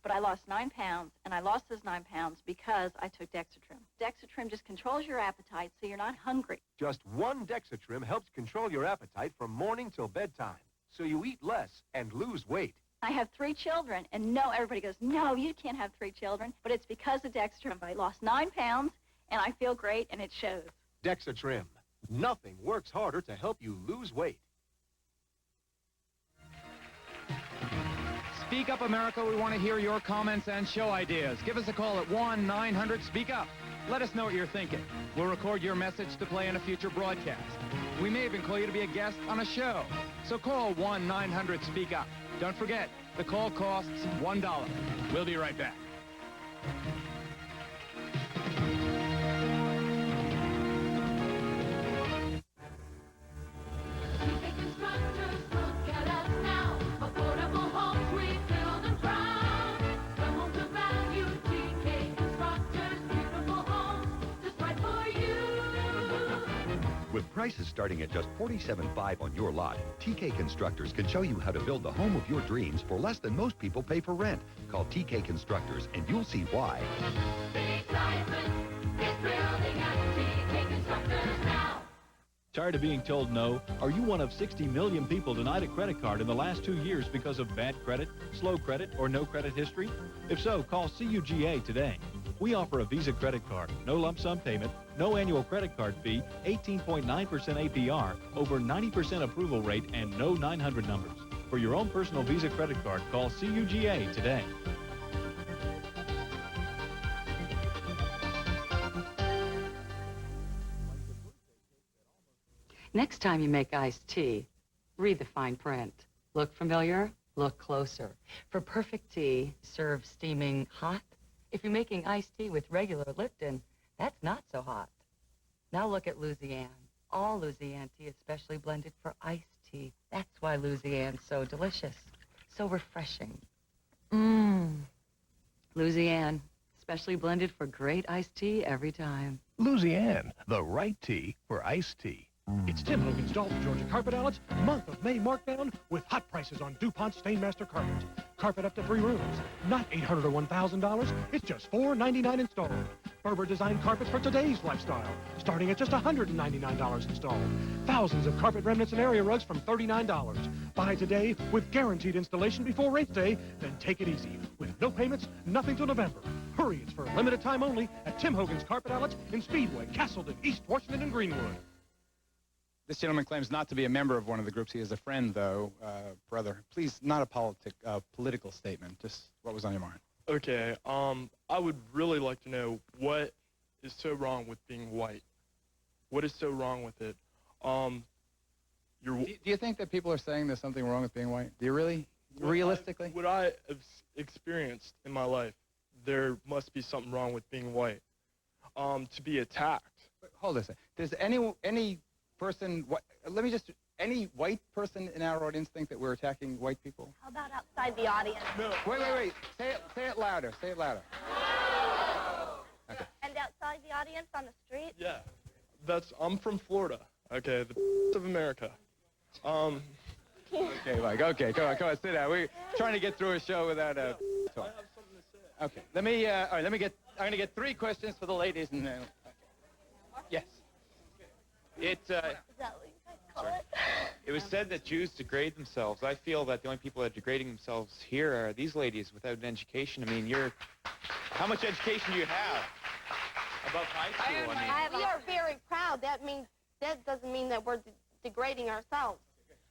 But I lost 9 pounds, and I lost those 9 pounds because I took Dexatrim. Dexatrim just controls your appetite so you're not hungry. Just one Dexatrim helps control your appetite from morning till bedtime, so you eat less and lose weight. I have 3 children, and no, everybody goes, no, you can't have 3 children. But it's because of Dexatrim. I lost 9 pounds, and I feel great, and it shows. Dexatrim. Nothing works harder to help you lose weight. Speak Up America, we want to hear your comments and show ideas. Give us a call at 1-900-SPEAK-UP. Let us know what you're thinking. We'll record your message to play in a future broadcast. We may even call you to be a guest on a show. So call 1-900-SPEAK-UP. Don't forget, the call costs $1. We'll be right back. With prices starting at just $47.5 on your lot, TK Constructors can show you how to build the home of your dreams for less than most people pay for rent. Call TK Constructors and you'll see why. Tired of being told no? Are you one of 60 million people denied a credit card in the last 2 years because of bad credit, slow credit, or no credit history? If so, call CUGA today. We offer a Visa credit card, no lump sum payment, no annual credit card fee, 18.9% APR, over 90% approval rate, and no 900 numbers. For your own personal Visa credit card, call CUGA today. Next time you make iced tea, read the fine print. Look familiar? Look closer. For perfect tea, serve steaming hot. If you're making iced tea with regular Lipton, that's not so hot. Now look at Louisiane. All Louisiane tea is specially blended for iced tea. That's why Louisiane's so delicious, so refreshing. Louisiane, specially blended for great iced tea every time. Louisiane, the right tea for iced tea. It's Tim Hogan's Dalton, Georgia Carpet Outlets, month of May markdown with hot prices on DuPont Stainmaster carpet. Carpet up to 3 rooms, not $800 or $1,000. It's just $499 installed. Berber designed carpets for today's lifestyle, starting at just $199 installed. Thousands of carpet remnants and area rugs from $39. Buy today with guaranteed installation before rates day, then take it easy with no payments, nothing till November. Hurry, it's for a limited time only at Tim Hogan's Carpet Outlets in Speedway, Castleton, East Washington, and Greenwood. This gentleman claims not to be a member of one of the groups. He is a friend, though. Brother, please, not a political statement. Just what was on your mind. Okay, I would really like to know what is so wrong with being white. What is so wrong with it? Do you think that people are saying there's something wrong with being white? Do you really? Realistically? What I have experienced in my life, there must be something wrong with being white. To be attacked. But hold on a second. Does any person, any white person in our audience think that we're attacking white people? How about outside the audience? No. Wait. Say it louder. Say it louder. Okay. And outside the audience on the street? Yeah. I'm from Florida. Okay, the of America. Okay, Mike. Okay, come on, sit down. We're trying to get through a show without talk. I have something to say. Okay. I'm going to get 3 questions for the ladies and then. Yes. Is that what you guys call it? It was said that Jews degrade themselves. I feel that the only people that are degrading themselves here are these ladies without an education. I mean, how much education do you have? Above high school, We are very proud. That doesn't mean that we're degrading ourselves.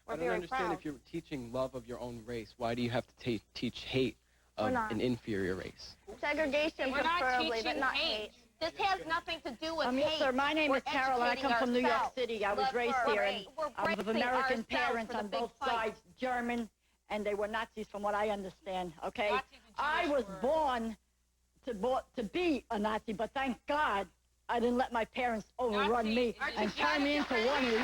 We're I don't very understand proud. if you're teaching love of your own race, why do you have to teach hate of an inferior race? Segregation, We're not preferably, but teaching not hate. hate. This has nothing to do with Yes, hate. sir. My name We're is Carol, and I come from New York educating City. I was ourselves. raised We're here, and I'm of bracing American ourselves parents for the on big both fight. sides, German, and they were Nazis from what I understand, okay? I was born to be a Nazi, but thank God I didn't let my parents overrun me and turn me into one of you.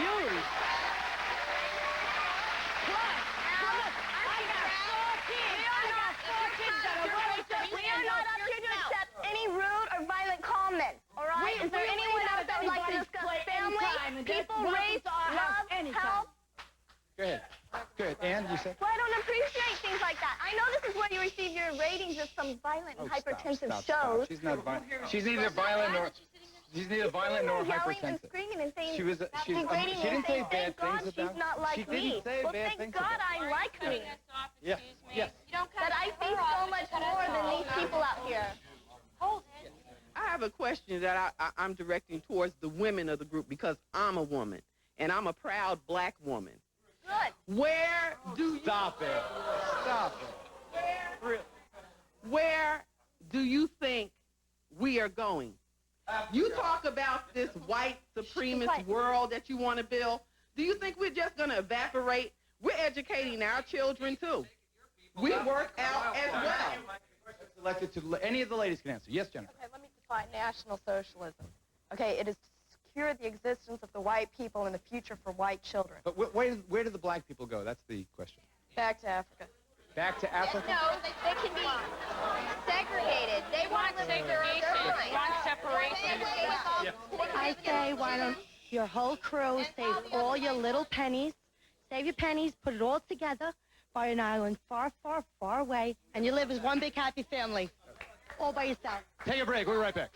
Plus, I got 4 kids. I got 4 kids that watching Oh, hypertensive stop. shows. She's not violent. She's neither violent nor... She's neither violent nor yelling and hypertensive. screaming and saying, She degrading she didn't say and saying, bad thank God things about she's not like she me. didn't say Well, bad thank things God about I like me. Yes. Yes. That I face so much more than these people out here. I have a question that I'm directing towards the women of the group because I'm a woman, and I'm a proud black woman. Good. Where do you... Stop it. Stop it. Where do you think we are going? You talk about this white supremacist world that you want to build. Do you think we're just going to evaporate? We're educating our children, too. We work out as well. Selected to any of the ladies can answer. Yes, Jennifer. Okay, let me define National Socialism. Okay, it is to secure the existence of the white people and the future for white children. But where do the black people go? That's the question. Back to Africa. Back to Africa? No, they can be segregated. They want segregation. They want separation. I say, why don't your whole crew save all your little pennies, save your pennies, put it all together, buy an island far, far, far away, and you live as one big happy family, all by yourself. Take a break. We'll be right back.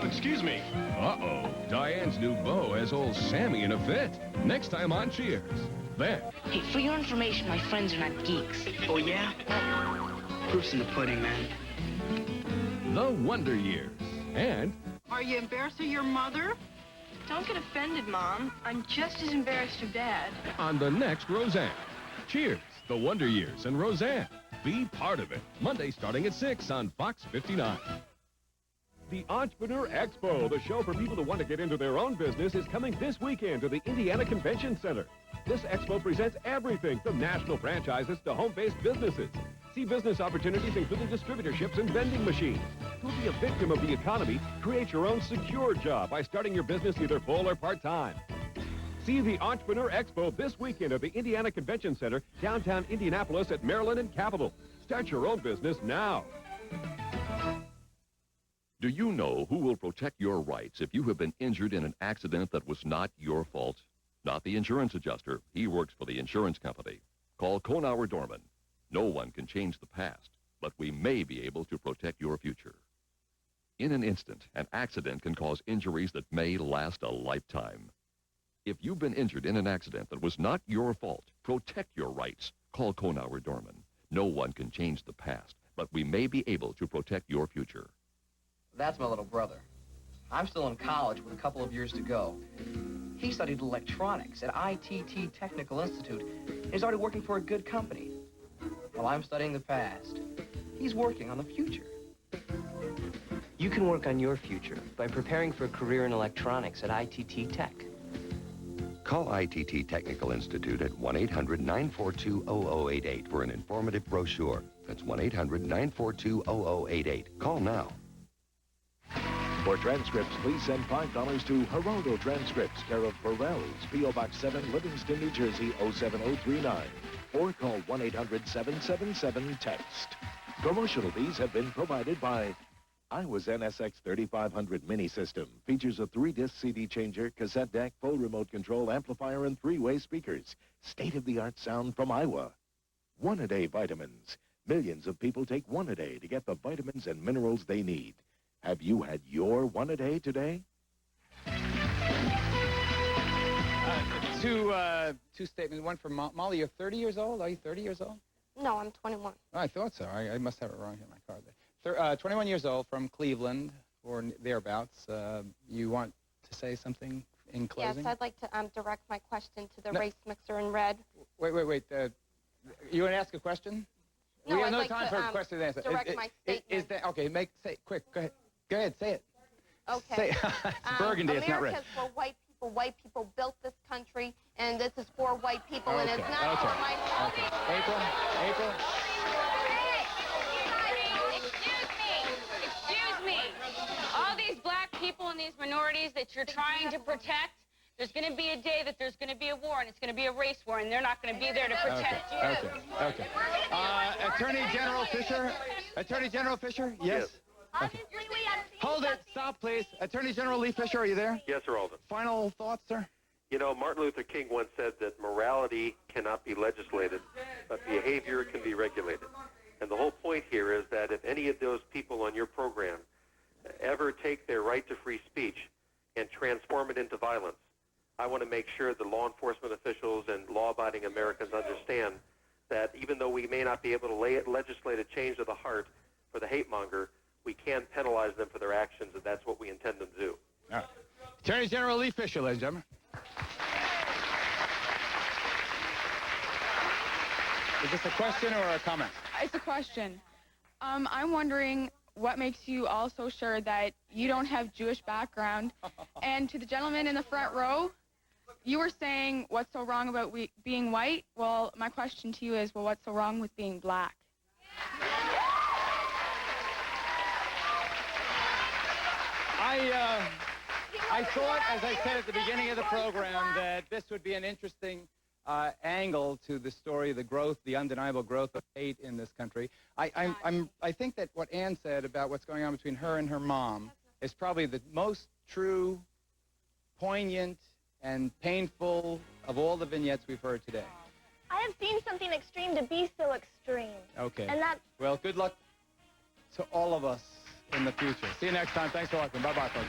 Excuse me. Uh-oh. Diane's new beau has old Sammy in a fit. Next time on Cheers. Then. Hey, for your information, my friends are not geeks. Oh, yeah? Proof's in the pudding, man. The Wonder Years. And... Are you embarrassing your mother? Don't get offended, Mom. I'm just as embarrassed as Dad. on the next Roseanne. Cheers. The Wonder Years and Roseanne. Be part of it. Monday starting at 6 on Fox 59. The Entrepreneur Expo, the show for people who want to get into their own business, is coming this weekend to the Indiana Convention Center. This expo presents everything from national franchises to home-based businesses. See business opportunities including distributorships and vending machines. Don't be a victim of the economy. Create your own secure job by starting your business either full or part-time. See the Entrepreneur Expo this weekend at the Indiana Convention Center, downtown Indianapolis at Maryland and Capitol. Start your own business now. Do you know who will protect your rights if you have been injured in an accident that was not your fault? Not the insurance adjuster. He works for the insurance company. Call Konauer Dorman. No one can change the past, but we may be able to protect your future. In an instant, an accident can cause injuries that may last a lifetime. If you've been injured in an accident that was not your fault, protect your rights. Call Konauer Dorman. No one can change the past, but we may be able to protect your future. That's my little brother. I'm still in college with a couple of years to go. He studied electronics at ITT Technical Institute. He's already working for a good company. While I'm studying the past, he's working on the future. You can work on your future by preparing for a career in electronics at ITT Tech. Call ITT Technical Institute at 1-800-942-0088 for an informative brochure. That's 1-800-942-0088. Call now. For transcripts, please send $5 to Geraldo Transcripts, care of Burrell's, P.O. Box 7, Livingston, New Jersey, 07039. Or call 1-800-777-TEXT. Promotional fees have been provided by Iowa's NSX 3500 Mini System. Features a 3-disc CD changer, cassette deck, full remote control amplifier, and 3-way speakers. State-of-the-art sound from Iowa. One-a-day vitamins. Millions of people take one a day to get the vitamins and minerals they need. Have you had your one a day today? Two statements. One from Molly. You're 30 years old? Are you 30 years old? No, I'm 21. Oh, I thought so. I must have it wrong here in my card there. 21 years old, from Cleveland or thereabouts. You want to say something in closing? Yes, I'd like to direct my question to the race mixer in red. Wait. You want to ask a question? No, we have I'd no like time to, for a question and answer. direct my statement. Is that okay? Say it quick. Go ahead. Go ahead. Say it. Okay. Say it. It's burgundy. It's not red. America's for white people. White people built this country, and this is for white people, and it's not for myself. Okay. April. Excuse me. All these black people and these minorities that you're trying to protect, there's going to be a day that there's going to be a war, and it's going to be a race war, and they're not going to be there to protect you. Okay. Attorney General Fisher? Yes? Obviously, we have seen Hold it. Stop, please. Attorney General Lee Fisher, are you there? Yes, Geraldo. Final thoughts, sir? You know, Martin Luther King once said that morality cannot be legislated, but behavior can be regulated. And the whole point here is that if any of those people on your program ever take their right to free speech and transform it into violence, I want to make sure the law enforcement officials and law-abiding Americans understand that even though we may not be able to legislate a change of the heart for the hate monger, we can penalize them for their actions, and that's what we intend them to do. All right. Attorney General Lee Fisher, ladies and gentlemen. Is this a question or a comment? It's a question. I'm wondering what makes you all so sure that you don't have Jewish background. And to the gentleman in the front row, you were saying what's so wrong about being white. Well, my question to you is, well, what's so wrong with being black? I thought, as I said at the beginning of the program, that this would be an interesting angle to the story of the growth, the undeniable growth of hate in this country. I think that what Ann said about what's going on between her and her mom is probably the most true, poignant, and painful of all the vignettes we've heard today. I have seen something extreme to be so extreme. Okay. And that's... Well, good luck to all of us in the future. See you next time. Thanks for watching. Bye-bye, folks.